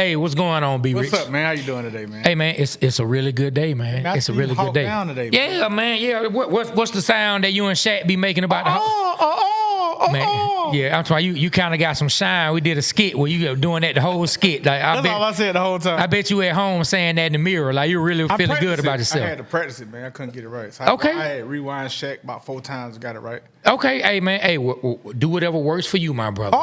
Hey, what's going on, B Rich? What's up, man? How you doing today, man? Hey, man, it's a really good day, man. I It's a see really you good day. down today, Yeah, man. Yeah. What's the sound that you and Shaq be making about the man? Yeah, I'm talking. You kind of got some shine. We did a skit where you were doing that the whole skit. Like, That's all I said the whole time. I bet you at home saying that in the mirror, like you're really feeling good about yourself. I had to practice it, man. I couldn't get it right. So Okay. I had rewind Shaq about 4 times, got it right. Okay, hey man, hey, do whatever works for you, my brother.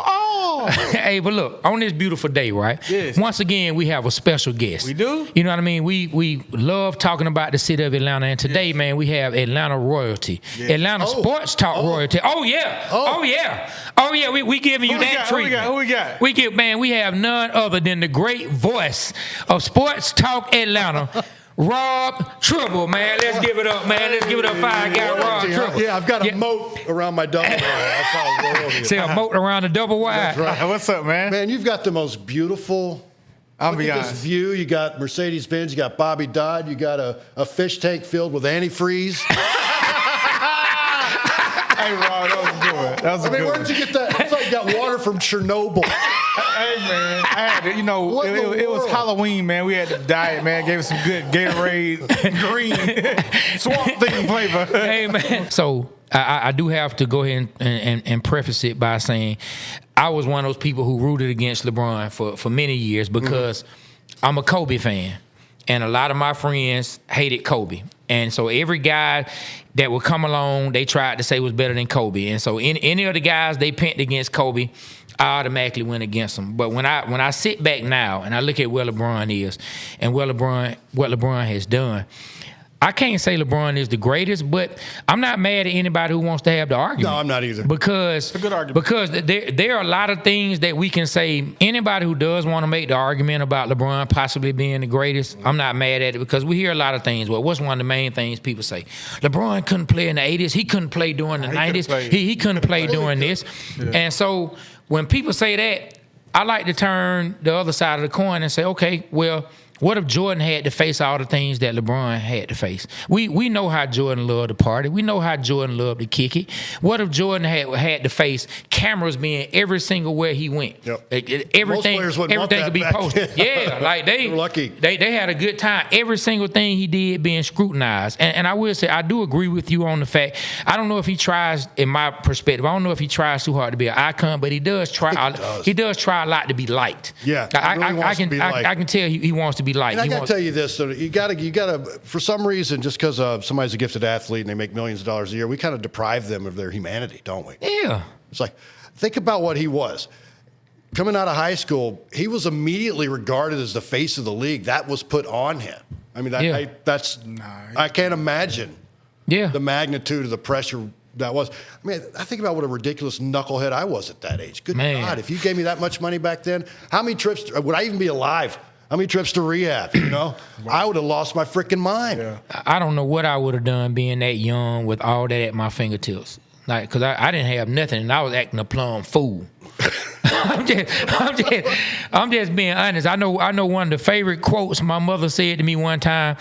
Hey, but look, on this beautiful day, right? Yes. Once again, we have a special guest. We do? You know what I mean? We love talking about the city of Atlanta, and today, man, we have Atlanta royalty, Atlanta sports talk royalty. Oh yeah. We giving you that treatment. Who we got? We have none other than the great voice of sports talk Atlanta. Rob Tribble, man. Let's give it up, man. Let's give it up, fine guy, Rob Tribble. Yeah, I've got a moat around my double wide. That's how royal. Say a moat around the double wide. That's right. What's up, man? Man, you've got the most beautiful. I'll Look be at honest. this view. You got Mercedes-Benz. You got Bobby Dodd. You got a fish tank filled with antifreeze. Hey, Rob, that was good. That was a good where did you get that? It's like you got water from Chernobyl. Hey, man. I had to, it was Halloween, man. We had to diet, man. Gave us some good Gatorade, green, swamp thing flavor. Hey, man. So I do have to go ahead and preface it by saying I was one of those people who rooted against LeBron for many years because I'm a Kobe fan. And a lot of my friends hated Kobe. And so every guy that would come along, they tried to say was better than Kobe. And so any of the guys they penned against Kobe, I automatically went against them. But when I sit back now and I look at where LeBron is and what LeBron has done, I can't say LeBron is the greatest, but I'm not mad at anybody who wants to have the argument. No, I'm not either. Because It's a good argument. Because there are a lot of things that we can say. Anybody who does want to make the argument about LeBron possibly being the greatest, I'm not mad at it because we hear a lot of things. Well, what's one of the main things people say? LeBron couldn't play in the 80s. He couldn't play during the 90s. He couldn't play during this. Yeah. And so when people say that, I like to turn the other side of the coin and say, okay, well, what if Jordan had to face all the things that LeBron had to face? We know how Jordan loved to party. We know how Jordan loved to kick it. What if Jordan had to face cameras being every single where he went? Yep. Everything could be posted. Yeah, like they were lucky. They had a good time. Every single thing he did being scrutinized. And I will say I do agree with you on the fact. I don't know if he tries, in my perspective, I don't know if he tries too hard to be an icon, but he does try. He does try a lot to be liked. Yeah, I can tell he wants to be liked. And I got to tell you this: so you got to, for some reason, just because somebody's a gifted athlete and they make millions of dollars a year, we kind of deprive them of their humanity, don't we? Yeah. It's like, think about what he was. Coming out of high school, he was immediately regarded as the face of the league. That was put on him. I mean, I can't imagine the magnitude of the pressure that was. I mean, I think about what a ridiculous knucklehead I was at that age. Good God, if you gave me that much money back then, how many trips would I even be alive? How many trips to rehab, I would have lost my freaking mind. Yeah. I don't know what I would have done being that young with all that at my fingertips. Like, because I didn't have nothing, and I was acting a plumb fool. I'm just being honest. I know one of the favorite quotes my mother said to me one time.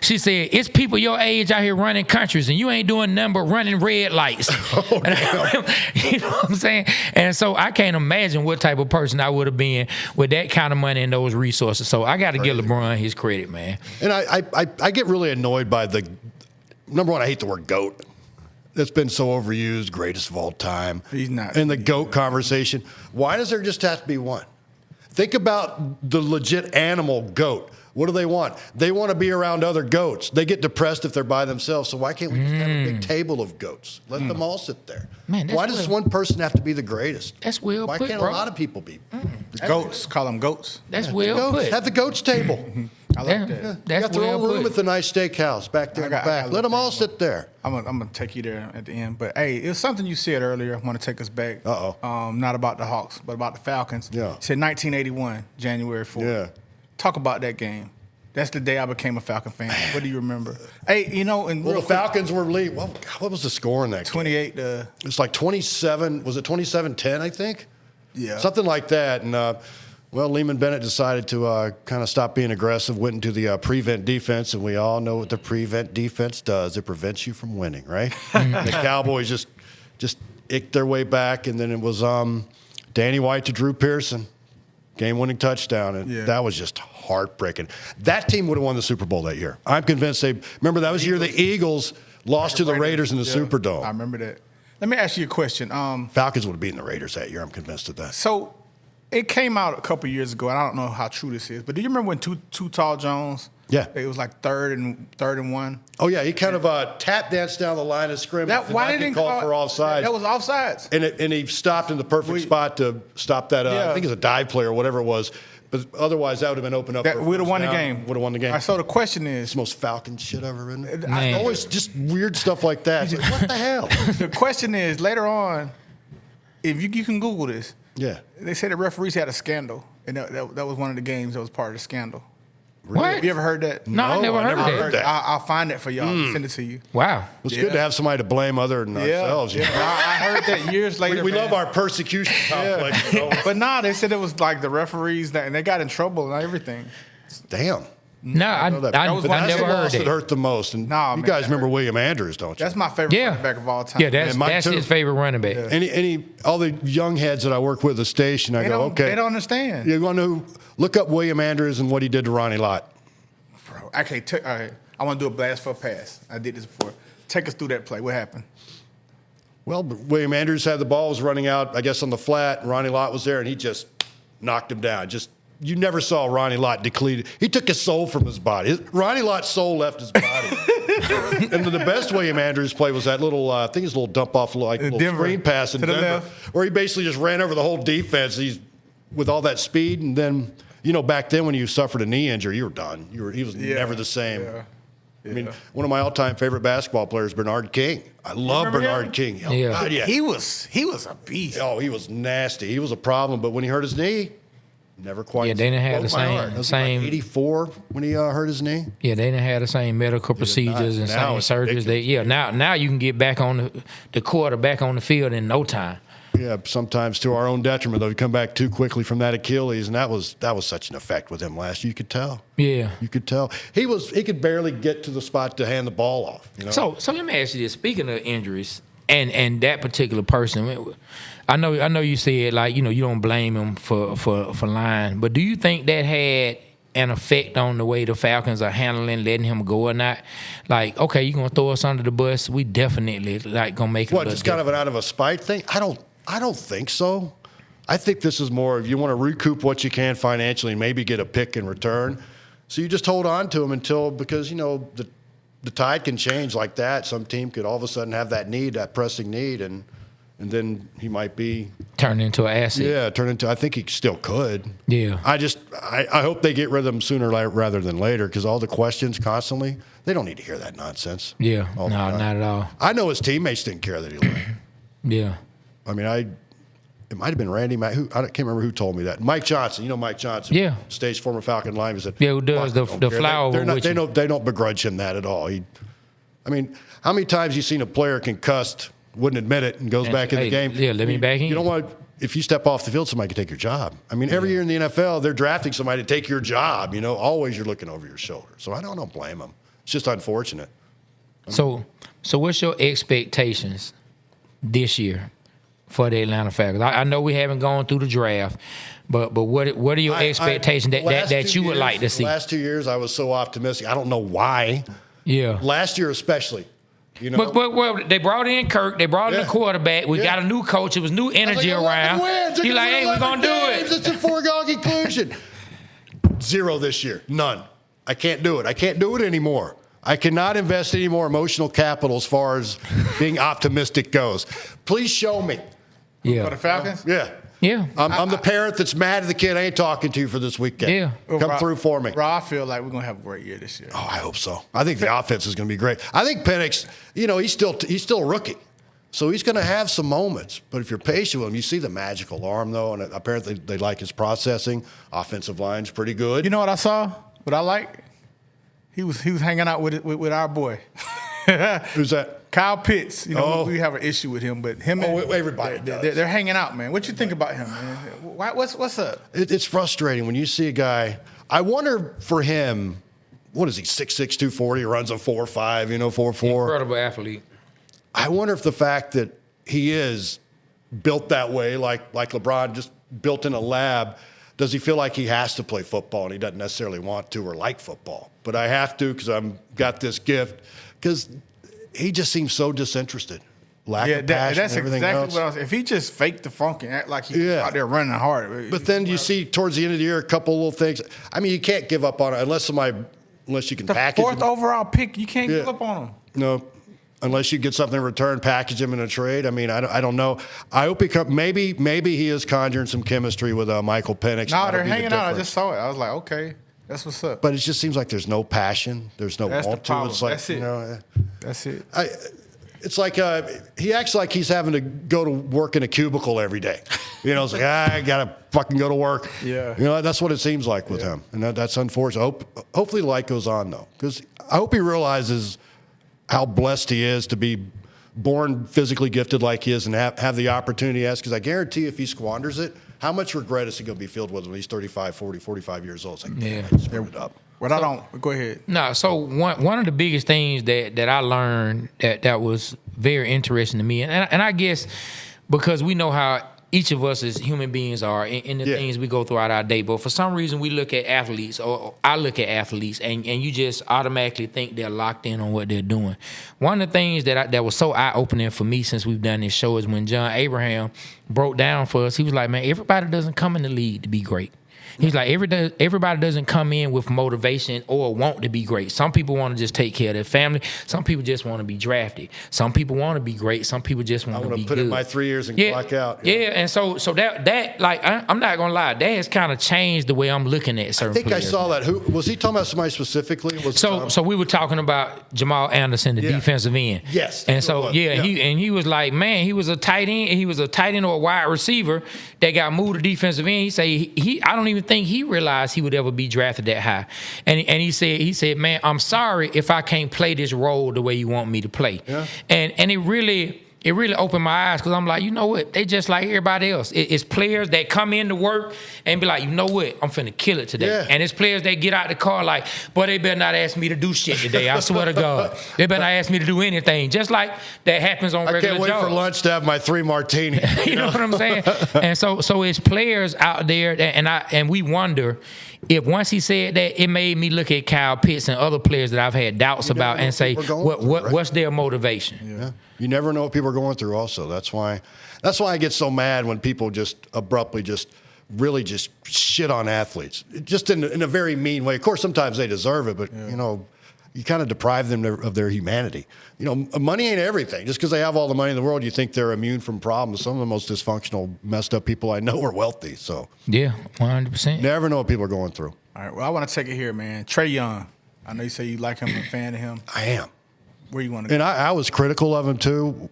She said, "It's people your age out here running countries, and you ain't doing nothing but running red lights." You know what I'm saying? And so I can't imagine what type of person I would have been with that kind of money and those resources. So I got to give LeBron his credit, man. And I get really annoyed by number one, I hate the word GOAT. That's been so overused, greatest of all time. He's not. In the GOAT conversation. Why does there just have to be one? Think about the legit animal goat. What do they want? They want to be around other goats. They get depressed if they're by themselves. So why can't we just have a big table of goats? Let them all sit there. Man, why does one person have to be the greatest? That's well why put, can't bro. a lot of people be? The goats, call them goats. That's well put. Have the goats table. I like that. You That's got their well own room put. at the nice steakhouse back there in the back. Let them all sit there. I'm gonna take you there at the end. But hey, it was something you said earlier. I want to take us back. Not about the Hawks, but about the Falcons. Yeah. You said 1981, January 4th. Yeah. Talk about that game. That's the day I became a Falcon fan. What do you remember? Hey, and the Falcons were lead. What was the score in that game? 28 to... It's like 27. Was it 27-10, I think? Yeah. Something like that. And, Lehman Bennett decided to kind of stop being aggressive, went into the prevent defense, and we all know what the prevent defense does. It prevents you from winning, right? The Cowboys just icked their way back, and then it was Danny White to Drew Pearson. game-winning touchdown, and that was just heartbreaking. That team would have won the Super Bowl that year. I'm convinced they – remember, that was the year the Eagles lost to the Raiders in the Superdome. I remember that. Let me ask you a question. Falcons would have beaten the Raiders that year. I'm convinced of that. So it came out a couple years ago, and I don't know how true this is, but do you remember when Too Tall Jones? Yeah. It was like third and one. Oh, yeah. He kind of tap danced down the line of scrimmage. Why didn't he call for offsides? That was offsides. And he stopped in the perfect spot to stop that. I think it's a dive play or whatever it was. But otherwise, that would have been open up. That would have won the game. Would have won the game. So the question is, it's the most Falcon shit I've ever written. Always just weird stuff like that. Like, what the hell? The question is, later on, if you can Google this. Yeah. They said the referees had a scandal, and that was one of the games that was part of the scandal. What? Have you ever heard that? No, I never heard that. I'll find it for y'all. Send it to you. Wow. It's good to have somebody to blame other than ourselves. Yeah. I heard that years later. We love our persecution complex. You know? But they said it was like the referees, and they got in trouble and everything. Damn. No, I never heard it. it. Hurt the most. And you guys remember William Andrews, don't you? That's my favorite running back of all time. Yeah, that's his favorite running back. Yeah. All the young heads that I work with at the station, I go, okay. They don't understand. You want to look up William Andrews and what he did to Ronnie Lott. Bro, all right, I want to do a blast for a pass. I did this before. Take us through that play. What happened? Well, William Andrews had the ball, was running out, I guess, on the flat, and Ronnie Lott was there, and he just knocked him down. You never saw Ronnie Lott depleted. He took his soul from his body. Ronnie Lott's soul left his body. And the best William Andrews play was that little, I think his little dump off, like little screen pass in Denver, where he basically just ran over the whole defense. He's with all that speed, and then back then when you suffered a knee injury, you were done. He was never the same. Yeah. I mean, one of my all-time favorite basketball players, Bernard King. I love Bernard King. Oh, yeah. God, yeah. He was a beast. Oh, he was nasty. He was a problem, but when he hurt his knee, never quite. Yeah, they didn't have the same. Like 84 when he hurt his knee. Yeah, they didn't have the same medical procedures and same surgeries. Now you can get back on the court or back on the field in no time. Yeah, sometimes to our own detriment, though. We come back too quickly from that Achilles, and that was such an effect with him last year. You could tell. Yeah, you could tell. He could barely get to the spot to hand the ball off. So let me ask you this: speaking of injuries and that particular person, I know you said you don't blame him for lying, but do you think that had an effect on the way the Falcons are handling letting him go or not? Like, okay, you gonna throw us under the bus? We definitely gonna make it. What, just kind of an out of a spite thing? I don't think so. I think this is more of you want to recoup what you can financially and maybe get a pick in return. So you just hold on to him because the tide can change like that. Some team could all of a sudden have that pressing need, and then he might be turned into an asset. Yeah, I think he still could. Yeah. I hope they get rid of him sooner rather than later, because all the questions constantly, they don't need to hear that nonsense. Yeah, no, not at all. I know his teammates didn't care that he left. Yeah. I mean, it might have been Randy. I can't remember who told me that. Mike Johnson. Mike Johnson. Yeah. Stage former Falcon lineman. Said, who does the flower? They don't begrudge him that at all. How many times you seen a player concussed, wouldn't admit it, and goes back in the game? Yeah, let me back in. You don't want, if you step off the field, somebody can take your job. I mean, every year in the NFL, they're drafting somebody to take your job. Always you're looking over your shoulder. So I don't blame them. It's just unfortunate. So what's your expectations this year for the Atlanta Falcons? I know we haven't gone through the draft, but what are your expectations that you would like to see? Last 2 years, I was so optimistic. I don't know why. Yeah. Last year especially. But they brought in Kirk. They brought in a quarterback. We got a new coach. It was new energy around. He's like, hey, we're going to do it. It's a foregone conclusion. 0 this year. None. I can't do it. I can't do it anymore. I cannot invest any more emotional capital as far as being optimistic goes. Please show me. Yeah. For the Falcons? Yeah. Yeah. I'm the parent that's mad at the kid I ain't talking to you for this weekend. Yeah. Come through for me. Rob, I feel like we're going to have a great year this year. Oh, I hope so. I think the offense is going to be great. I think Penix, he's still a rookie. So he's going to have some moments. But if you're patient with him, you see the magical arm, though, and apparently they like his processing. Offensive line's pretty good. You know what I saw? What I like? He was hanging out with our boy. Who's that? Kyle Pitts. We have an issue with him, but him and everybody does. They're hanging out, man. What you think about him, man? What's up? It's frustrating when you see a guy. I wonder for him, what is he, 6'6", 240, runs a 4.5, 4.4. Incredible athlete. I wonder if the fact that he is built that way, like LeBron, just built in a lab, does he feel like he has to play football and he doesn't necessarily want to or like football? But I have to because I've got this gift. Because he just seems so disinterested. Lack of passion, that's everything exactly else. what I was. If he just faked the funk and act like he's out there running hard. But then you see towards the end of the year a couple little things. I mean, you can't give up on it unless you can package The 4th him. overall pick, you can't give up on him. No. Unless you get something in return, package him in a trade. I mean, I don't know. I hope maybe he is conjuring some chemistry with Michael Penix. No, they're hanging out. I just saw it. I was like, okay, that's what's up. But it just seems like there's no passion. There's no want to. It's like, that's it. You know, that's it. It's like he acts like he's having to go to work in a cubicle every day. You know, it's like, I got to fucking go to work. Yeah. You know, that's what it seems like with him. And that's unfortunate. Hopefully the light goes on, though. Because I hope he realizes how blessed he is to be born physically gifted like he is and have the opportunity he has. Because I guarantee if he squanders it, how much regret is he going to be filled with when he's 35, 40, 45 years old? It's like, I screwed it up. But I don't. Go ahead. No, so one of the biggest things that I learned that was very interesting to me, and I guess because we know how each of us as human beings are in the things we go throughout our day, but for some reason we look at athletes, or I look at athletes, and you just automatically think they're locked in on what they're doing. One of the things that was so eye-opening for me since we've done this show is when John Abraham broke down for us. He was like, man, everybody doesn't come in the league to be great. He's like, everybody doesn't come in with motivation or want to be great. Some people want to just take care of their family. Some people just want to be drafted. Some people want to be great. Some people just want to be good. I want to put in my 3 years and clock out. Yeah, and so that like, I'm not going to lie, that has kind of changed the way I'm looking at certain players. I saw that. Who was he talking about? Somebody specifically? So we were talking about Jamal Anderson, the defensive end. Yes. And so, he was like, man, he was a tight end. He was a tight end or a wide receiver that got moved to defensive end. He said, I don't even think he realized he would ever be drafted that high. And he said, man, I'm sorry if I can't play this role the way you want me to play. Yeah. And it really opened my eyes because I'm like, you know what? They just like everybody else. It's players that come into work and be like, you know what? I'm finna kill it today. Yeah. And it's players that get out the car like, boy, they better not ask me to do shit today. I swear to God. They better not ask me to do anything. Just like that happens on regular jobs. I can't wait for lunch to have my 3 martinis. You know what I'm saying? And so it's players out there and we wonder if once he said that, it made me look at Kyle Pitts and other players that I've had doubts about and say, what's their motivation? Yeah. You never know what people are going through also. That's why I get so mad when people just abruptly really shit on athletes. Just in a very mean way. Of course, sometimes they deserve it, but, you kind of deprive them of their humanity. You know, money ain't everything. Just because they have all the money in the world, you think they're immune from problems. Some of the most dysfunctional, messed up people I know are wealthy. So yeah, 100%. Never know what people are going through. All right, well, I want to take it here, man. Trae Young. I know you say you like him, a fan of him. I am. Where you want to go? And I was critical of him, too.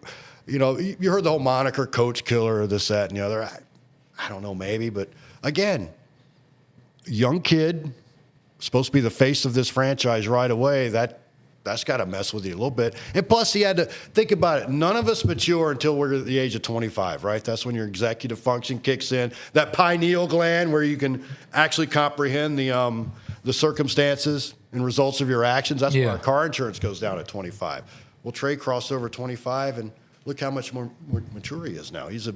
You know, you heard the whole moniker, coach killer, or this, that, and the other. I don't know, maybe. But, again, young kid, supposed to be the face of this franchise right away. That's got to mess with you a little bit. And plus, he had to think about it. None of us mature until we're at the age of 25, right? That's when your executive function kicks in. That pineal gland where you can actually comprehend the circumstances and results of your actions. That's why our car insurance goes down at 25. Well, Trae crossed over 25, and look how much more mature he is now. He's a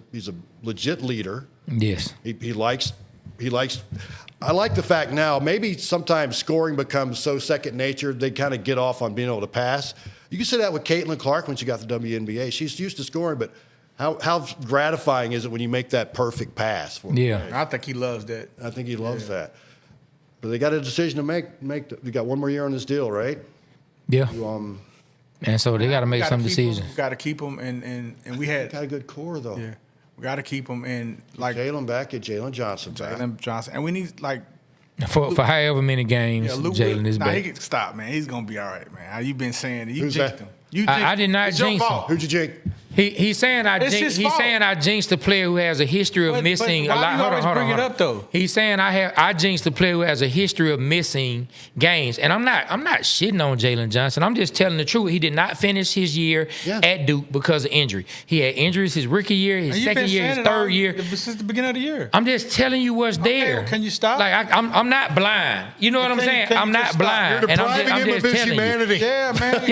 legit leader. Yes. He likes. I like the fact now, maybe sometimes scoring becomes so second nature, they kind of get off on being able to pass. You can say that with Caitlin Clark when she got the WNBA. She's used to scoring, but how gratifying is it when you make that perfect pass for him? Yeah. I think he loves that. I think he loves that. But they got a decision to make. They got one more year on this deal, right? Yeah. And so they got to make some decisions. Got to keep him, and we had got a good core though. Yeah. We got to keep him in, like Jalen back at Jalen Johnson. And we need like for however many games Jalen is back. He can stop, man. He's gonna be all right, man. How you been saying it? You jinxed him. I did not jinx him. Who'd you jinx? He's saying I jinxed a player who has a history of missing a lot. Hold on. He's saying I jinxed a player who has a history of missing games, and I'm not shitting on Jalen Johnson. I'm just telling the truth. He did not finish his year at Duke because of injury. He had injuries his rookie year, his second year, his third year. Since the beginning of the year. I'm just telling you what's there. Can you stop? Like I'm not blind. You know what I'm saying? I'm not blind. You're depriving him of his humanity. Yeah, man.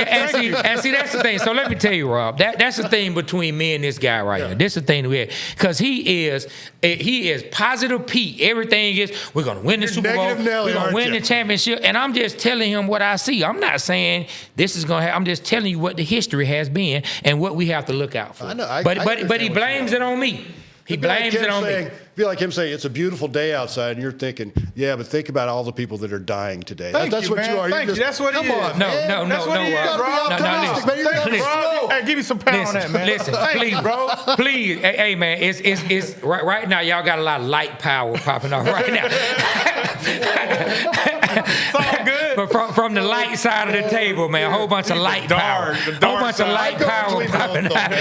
And see that's the thing. So let me tell you, Rob. That's the thing between me and this guy right here. This is the thing that we had. Because he is positive Pete. Everything is, we're going to win the Super Bowl. We're going to win the championship. And I'm just telling him what I see. I'm not saying this is going to happen. I'm just telling you what the history has been and what we have to look out for. I know. But he blames it on me. He blames it on me. Feel like him saying it's a beautiful day outside, and you're thinking, yeah, but think about all the people that are dying today. That's what you are. Thank you. That's what it is. Come on, man. That's what it is, Rob. Hey, give me some pound on that, man. Listen, please, bro. Please, hey, man. It's right now. Y'all got a lot of light power popping off right now. It's all good. But from the light side of the table, man, a whole bunch of light power. A whole bunch of light power popping out.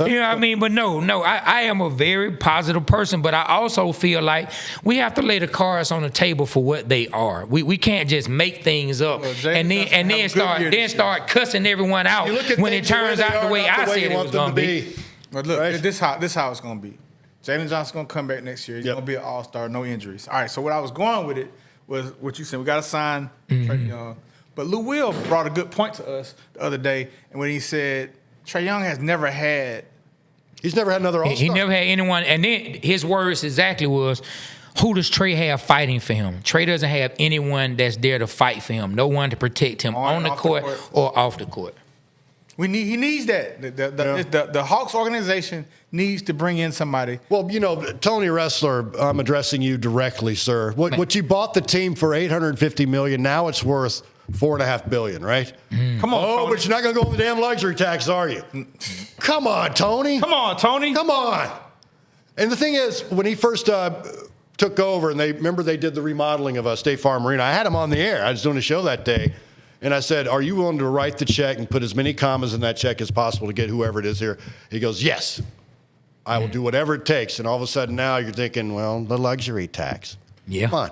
You know what I mean? But no, I am a very positive person, but I also feel like we have to lay the cards on the table for what they are. We can't just make things up and then start cussing everyone out when it turns out the way I said it was going to be. But look, this how it's going to be. Jalen Johnson's going to come back next year. He's going to be an all-star, no injuries. All right, so what I was going with it was what you said. We got to sign Trae Young. But Lou Will brought a good point to us the other day, and when he said Trae Young has never had... He's never had another all-star. He never had anyone. And then his words exactly was, who does Trae have fighting for him? Trae doesn't have anyone that's there to fight for him. No one to protect him on the court or off the court. He needs that. The Hawks organization needs to bring in somebody. Well, Tony Ressler, I'm addressing you directly, sir. What you bought the team for $850 million, now it's worth $4.5 billion, right? Come on, Tony. But you're not going to go on the damn luxury tax, are you? Come on, Tony. Come on, Tony. Come on. And the thing is, when he first took over, and they did the remodeling of State Farm Arena, I had him on the air. I was doing a show that day. And I said, are you willing to write the check and put as many commas in that check as possible to get whoever it is here? He goes, yes, I will do whatever it takes. And all of a sudden now you're thinking, well, the luxury tax. Yeah. Come on.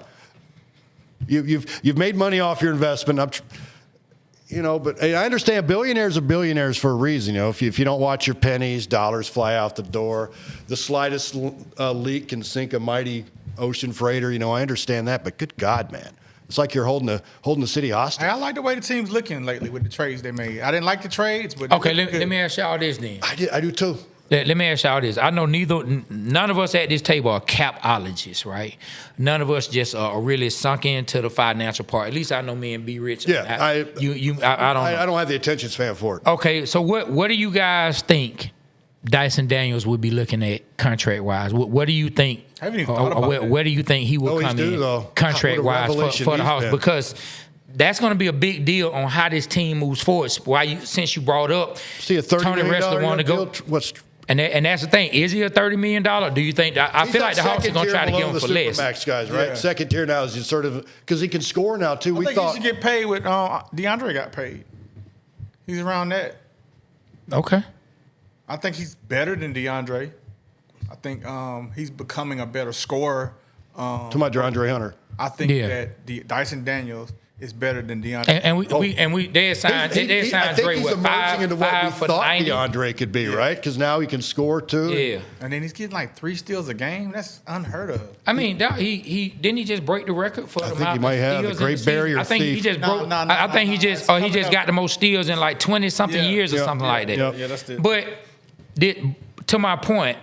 You've made money off your investment. But I understand billionaires are billionaires for a reason. If you don't watch your pennies, dollars fly out the door. The slightest leak can sink a mighty ocean freighter. I understand that. But good God, man. It's like you're holding the city hostage. I like the way the team's looking lately with the trades they made. I didn't like the trades, but okay. Let me ask y'all this then. I do too. Let me ask y'all this. I know none of us at this table are capologists, right? None of us just are really sunk into the financial part. At least I know me and B Rich. Yeah, I don't have the attention span for it. Okay, so what do you guys think Dyson Daniels would be looking at contract wise? What do you think? I haven't even thought about that. Where do you think he will come in contract wise for the Hawks? Because that's going to be a big deal on how this team moves forward. Since you brought up Tony Ressler wanted to go. And that's the thing. Is he a $30 million? Do you think? I feel like the Hawks are going to try to get him for less. Max guys, right? Yeah. Second tier now is just sort of because he can score now too. I think he should get paid with DeAndre got paid. He's around that. Okay. I think he's better than DeAndre. I think he's becoming a better scorer. To my DeAndre Hunter. I think that Dyson Daniels is better than DeAndre. And they signed Dre with five into what we for thought 90. DeAndre could be, right? Because now he can score too. Yeah. And then he's getting like 3 steals a game. That's unheard of. I mean, he didn't he just break the record for the amount of steals? I think he might have the Great Barrier I think thief. he just broke. I think he just got the most steals in like 20-something years or something like that. Yeah, that's it. But to my point,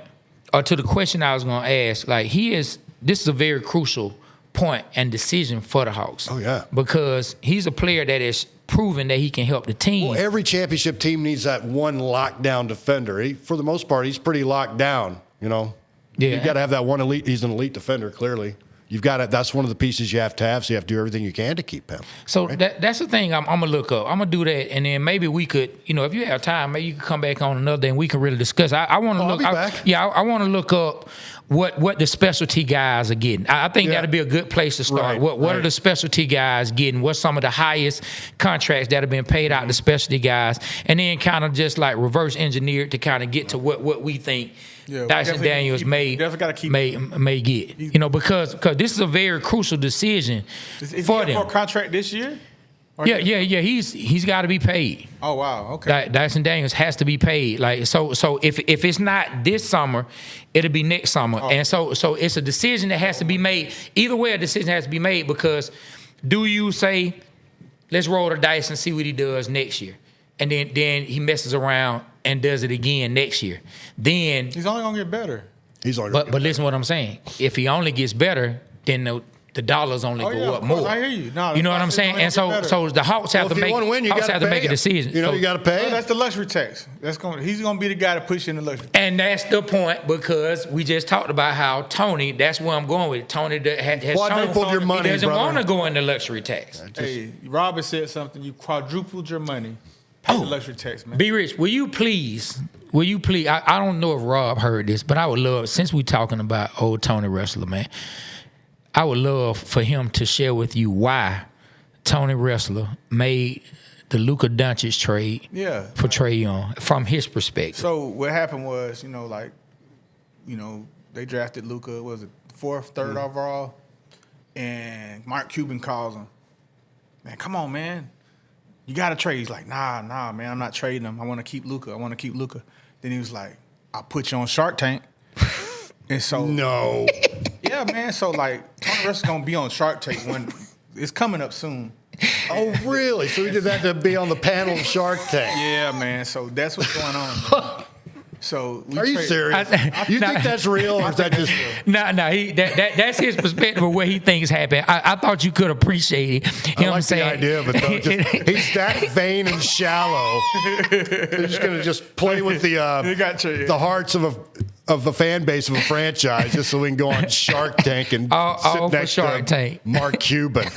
or to the question I was going to ask, like this is a very crucial point and decision for the Hawks. Oh, yeah. Because he's a player that is proven that he can help the team. Well, every championship team needs that one lockdown defender. For the most part, he's pretty locked down, Yeah. You've got to have that one elite. He's an elite defender, clearly. You've got it. That's one of the pieces you have to have, so you have to do everything you can to keep him. So that's the thing I'm going to look up. I'm going to do that, and then maybe we could, if you have time, maybe you can come back on another day and we can really discuss. I want to look. I want to look up what the specialty guys are getting. I think that'd be a good place to start. What are the specialty guys getting? What's some of the highest contracts that have been paid out to specialty guys? And then kind of just like reverse engineer to kind of get to what we think Dyson Daniels may get. Because this is a very crucial decision is for he them. For a contract this year? Yeah. He's got to be paid. Oh wow, okay. Dyson Daniels has to be paid. Like so if it's not this summer, it'll be next summer. Oh. And so it's a decision that has to be made. Either way, a decision has to be made because do you say, let's roll the dice and see what he does next year? and then he messes around and does it again next year. Then he's only gonna get better. But listen to what I'm saying. If he only gets better, then the dollars only go up more. I hear you. No, you know what I'm saying? And so the Hawks have to make. Hawks have to make a decision. You know, you got to pay. No, that's the luxury tax. He's gonna be the guy to push in the luxury tax. And that's the point, because we just talked about how Tony. That's where I'm going with Tony. Has quadrupled your money, he doesn't brother. want to go into luxury tax. Hey, Robert said something. You quadrupled your money. Pay the luxury tax, man. Be Rich, will you please? I don't know if Rob heard this, but I would love, since we talking about old Tony Wrestler, man, I would love for him to share with you why Tony Wrestler made the Luka Doncic trade for Trae Young from his perspective. So what happened was, they drafted Luka, was it 4th, 3rd overall? And Mark Cuban calls him. Man, come on, man. You got to trade. He's like, nah, man, I'm not trading him. I want to keep Luka. Then he was like, I'll put you on Shark Tank. And so no. Yeah, man. So Tony Wrestler's gonna be on Shark Tank when it's coming up soon. Oh, really? So he did that to be on the panel of Shark Tank? Yeah, man. So that's what's going on, man. So are you serious? You think that's real, or is that just that's his perspective of what he thinks happened. I thought you could appreciate him. I like saying, the idea of it, though. He's that vain and shallow. They're just going to play with the hearts of the fan base of a franchise, just so we can go on Shark Tank and sit next Shark Tank. Mark Cuban.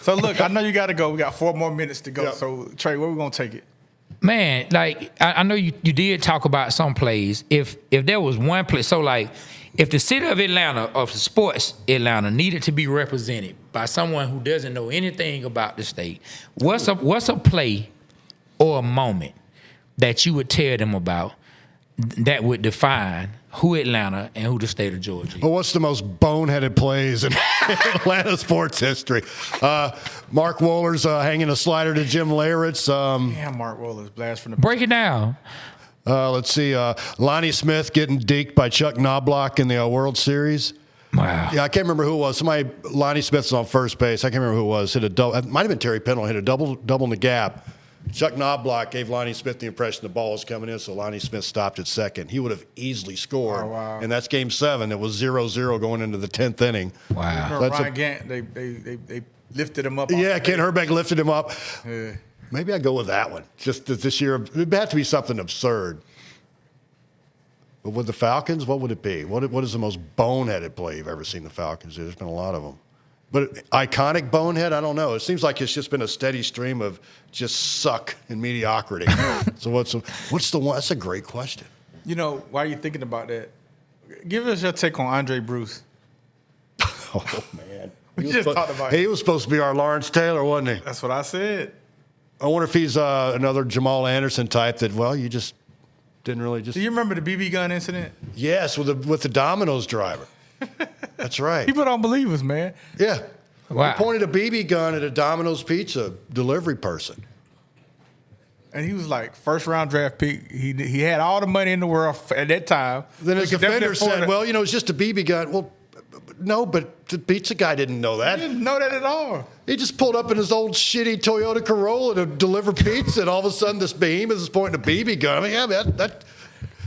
So look, I know you got to go. We got 4 more minutes to go. Yep. So Trey, where we gonna take it? Man, I know you did talk about some plays. If there was one play, so if the city of Atlanta, of sports Atlanta, needed to be represented by someone who doesn't know anything about the state, what's a play or a moment that you would tell them about that would define who Atlanta and who the state of Georgia is? Well, what's the most boneheaded plays in Atlanta sports history? Mark Wohlers hanging a slider to Jim Leyritz. Mark Wohlers blast from the break it down. Let's see. Lonnie Smith getting deked by Chuck Knobloch in the World Series. Wow. Yeah, I can't remember who it was. Lonnie Smith's on first base. I can't remember who it was. Hit a double. It might have been Terry Pendle. Hit a double in the gap. Chuck Knobloch gave Lonnie Smith the impression the ball was coming in, so Lonnie Smith stopped at second. He would have easily scored. Oh, wow. And that's Game 7. It was 0-0 going into the 10th inning. Wow. That's Ryan Gant, they lifted him up. Yeah, Ken Herbeck lifted him up. Yeah. Maybe I go with that one. Just this year, it'd have to be something absurd. But with the Falcons, what would it be? What is the most boneheaded play you've ever seen the Falcons do? There's been a lot of them. But iconic bonehead, I don't know. It seems like it's just been a steady stream of just suck and mediocrity. So what's the one? That's a great question. Why are you thinking about that? Give us your take on Andre Bruce. Oh, man. We just talked about it. He was supposed to be our Lawrence Taylor, wasn't he? That's what I said. I wonder if he's another Jamal Anderson type that, you just didn't really just... Do you remember the BB gun incident? Yes, with the Domino's driver. That's right. People don't believe us, man. Yeah. Wow. He pointed a BB gun at a Domino's pizza delivery person. And he was like first-round draft pick. He had all the money in the world at that time. Then his defender said, it's just a BB gun. Well, no, but the pizza guy didn't know that. He didn't know that at all. He just pulled up in his old shitty Toyota Corolla to deliver pizza, and all of a sudden this behemoth is pointing a BB gun. I mean,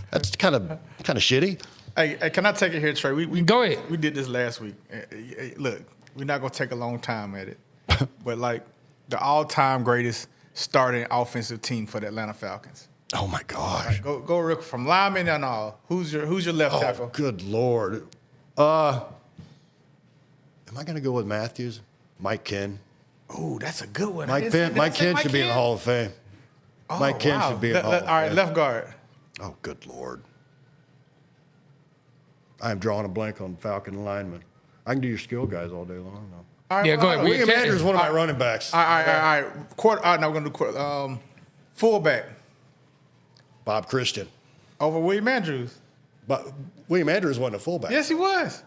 that's kind of shitty. Hey, can I take it here, Trey? We go ahead. We did this last week. Look, we're not gonna take a long time at it, but the all-time greatest starting offensive team for the Atlanta Falcons. Oh my gosh! Right, go real from lineman and all. Who's your left tackle? Good Lord. Am I gonna go with Matthews? Mike Ken. Oh, that's a good one. Mike Ken should be in the Hall of Fame. Oh, Mike Ken should be in the Hall of Fame. All right, left guard. Oh, good Lord. I am drawing a blank on Falcon lineman. I can do your skill guys all day long, though. Right, go ahead. William Andrews is one of my running backs. All right. Now we're going to do fullback. Bob Christian. Over William Andrews. But William Andrews wasn't a fullback. Yes, he was.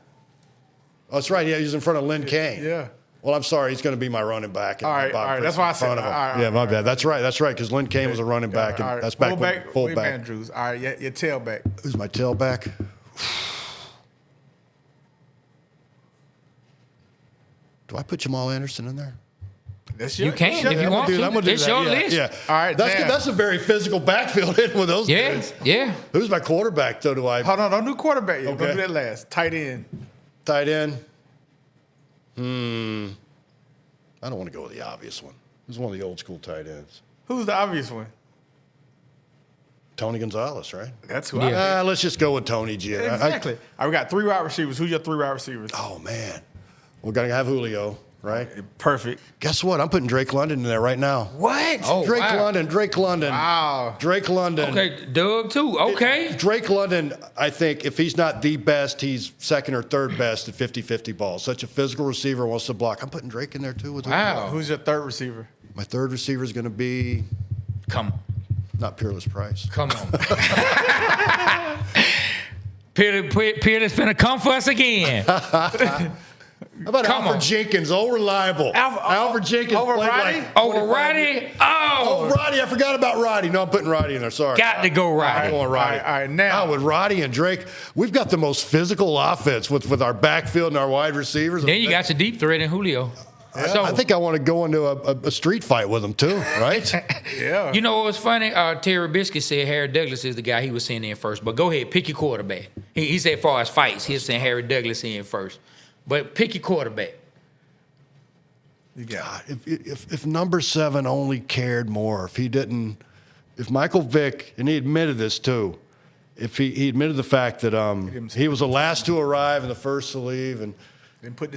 Oh, that's right. Yeah, he was in front of Lynn Kane. Yeah. Well, I'm sorry. He's going to be my running back. All right. That's why I said that. My bad. That's right. Because Lynn Kane was a running back. And that's back fullback. Fullback. William Andrews. All right, your tailback. Who's my tailback? Do I put Jamal Anderson in there? You can if you want to. It's your list. Yeah. All right, that's a very physical backfield hitting with those guys. Yeah. Who's my quarterback, though? Hold on, don't do quarterback yet. Okay. Don't do that last. Tight end. Tight end. I don't want to go with the obvious one. Who's one of the old school tight ends? Who's the obvious one? Tony Gonzalez, right? That's who I think. Let's just go with Tony G. Exactly. All right, we got 3 wide receivers. Who's your 3 wide receivers? Oh, man. We're going to have Julio, right? Perfect. Guess what? I'm putting Drake London in there right now. What? Oh, Drake wow. London. Wow. Drake London. Okay, Doug too. Okay. Drake London, I think, if he's not the best, he's second or third best at 50-50 balls. Such a physical receiver, wants to block. I'm putting Drake in there, too. Wow. Who's your 3rd receiver? My 3rd receiver is going to be Come on. not Peerless Price. Come on. Peter's finna come for us again. How about Come Alfred on. Jenkins? Oh, reliable. Alfred Jenkins over played Roddy? like. Over Roddy. Oh, Roddy. I forgot about Roddy. No, I'm putting Roddy in there. Sorry. Got to go Roddy. I'm going Roddy. All right, now. With Roddy and Drake, we've got the most physical offense with our backfield and our wide receivers. Then you got your deep threat in Julio. So I think I want to go into a street fight with him, too, right? Yeah. you know what was funny? Terry Biscuit said Harry Douglas is the guy he was sending in first. But go ahead, pick your quarterback. He said as far as fights, he'll send Harry Douglas in first. But pick your quarterback. God, if number 7 only cared more, if Michael Vick, and he admitted this too, if he admitted the fact that he was the last to arrive and the first to leave, and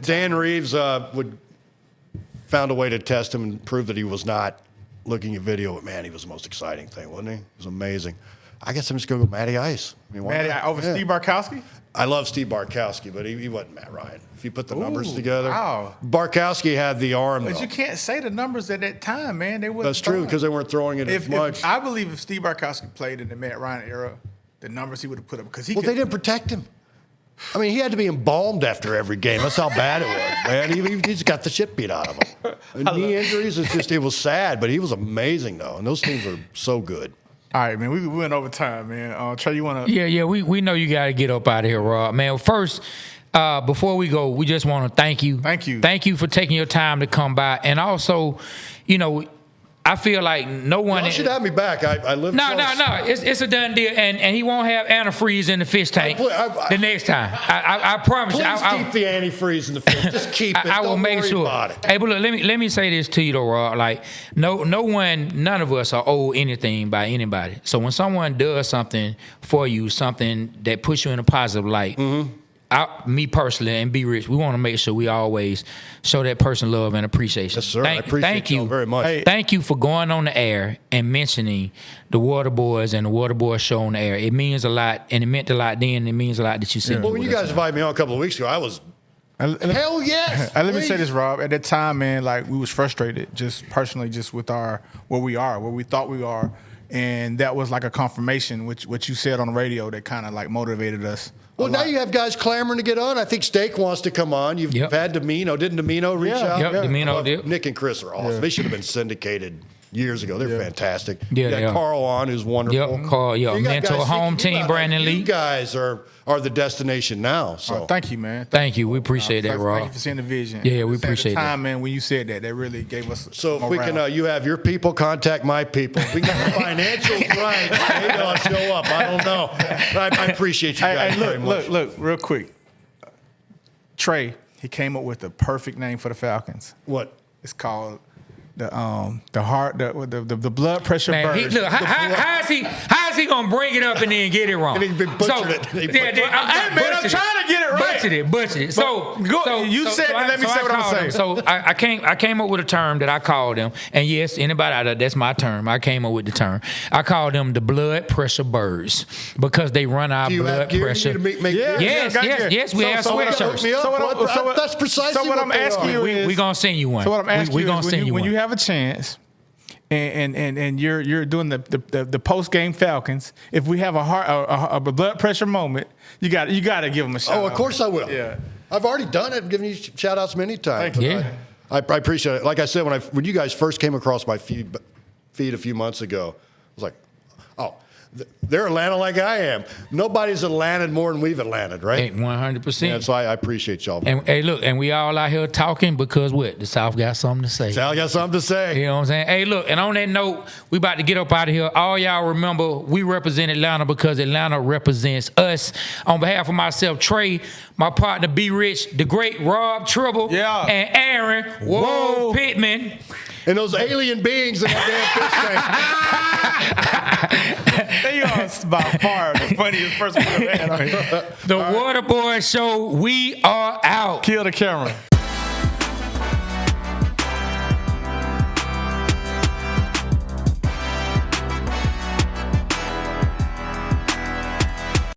Dan Reeves found a way to test him and prove that he was not looking at video, but man, he was the most exciting thing, wasn't he? It was amazing. I guess I'm just going to go Matty Ice. I mean, Matty over Steve Barkowski? I love Steve Barkowski, but he wasn't Matt Ryan. If you put the numbers together, wow. Barkowski had the arm. But though. you can't say the numbers at that time, man. They That's true because they weren't throwing it as much. I believe if Steve Barkowski played in the Matt Ryan era, the numbers he would have put up because they didn't protect him. I mean, he had to be embalmed after every game. That's how bad it was, man. He just got the shit beat out of him. And knee injuries, it was sad, but he was amazing, though. And those teams are so good. All right, man. We went over time, man. Trey, you want to? Yeah. We know you got to get up out of here, Rob. Man, first, before we go, we just want to thank you. Thank you. Thank you for taking your time to come by. And also, I feel like no one. You should have me back. I live No. close. It's a done deal, and he won't have antifreeze in the fish tank the next time. I promise you. Please keep the antifreeze in the fish. Just keep it. I will Don't make worry sure. about it. Hey, but look, let me say this to you though, Rob. Like, none of us are owed anything by anybody. So when someone does something for you, something that puts you in a positive light. Mm-hmm. Me personally and Be Rich, we want to make sure we always show that person love and appreciation. Yes, sir. I appreciate you very much. Hey, thank you for going on the air and mentioning the Waterboyz and the Waterboyz Show on the air. It means a lot, and it meant a lot then, and it means a lot that you said. Well, when you guys invited me on a couple of weeks ago, I was hell yes. Let me say this, Rob. At that time, man, like we was frustrated, just personally, just with where we thought we are, and that was like a confirmation, what you said on the radio, that kind of like motivated us. Well, now you have guys clamoring to get on. I think Steak wants to come on. You've had Domino. Didn't Domino reach out? Yep, Domino did. Nick and Chris are awesome. They should have been syndicated years ago. They're fantastic. Yeah, you got Carl on, who's wonderful. Yep, Carl. Yeah, mentor, home team, Brandon Lee. You guys are the destination now. So thank you, man. Thank you. We appreciate that, Rob. Thank you for seeing the vision. Yeah, we appreciate that. Time, man, when you said that really gave us. So if we can, you have your people contact my people. If we got the financials right, maybe I'll show up. I don't know. I appreciate you guys very much. Look, real quick. Trey, he came up with the perfect name for the Falcons. What? It's called the blood pressure burst. How is he gonna bring it up and then get it wrong? And he butchered it. I'm trying to get it right. Butchered it. So you said it. Let me say what I'm saying. So I came up with a term that I called them, and yes, anybody out there, that's my term. I came up with the term. I called them the blood pressure birds because they run our blood pressure. Yes, we have sweatshirts. That's precisely what I'm asking you. We're gonna send you one. So what I'm asking you is when one. you have a chance and you're doing the post game Falcons, if we have a blood pressure moment, you got to give them a shout. Oh, of course I will. Yeah, I've already done it. I've given you shout outs many times. Thank you. Yeah. I appreciate it. Like I said, when you guys first came across my feed a few months ago, I was like, oh, They're Atlanta like I am. Nobody's Atlanted more than we've Atlanted, right? 100%. Yeah, so I appreciate y'all. And hey, look, and we all out here talking because what? The South got something to say. Sal got something to say. You know what I'm saying? Hey, look, and on that note, we about to get up out of here. All y'all remember, we represent Atlanta because Atlanta represents us. On behalf of myself, Trey, my partner, B. Rich, the great Rob Tribble, and Aaron, Whoa, Pittman. And those alien beings in that damn fish tank. They are by far the funniest person we've ever had. The Waterboyz Show, we are out. Kill the camera.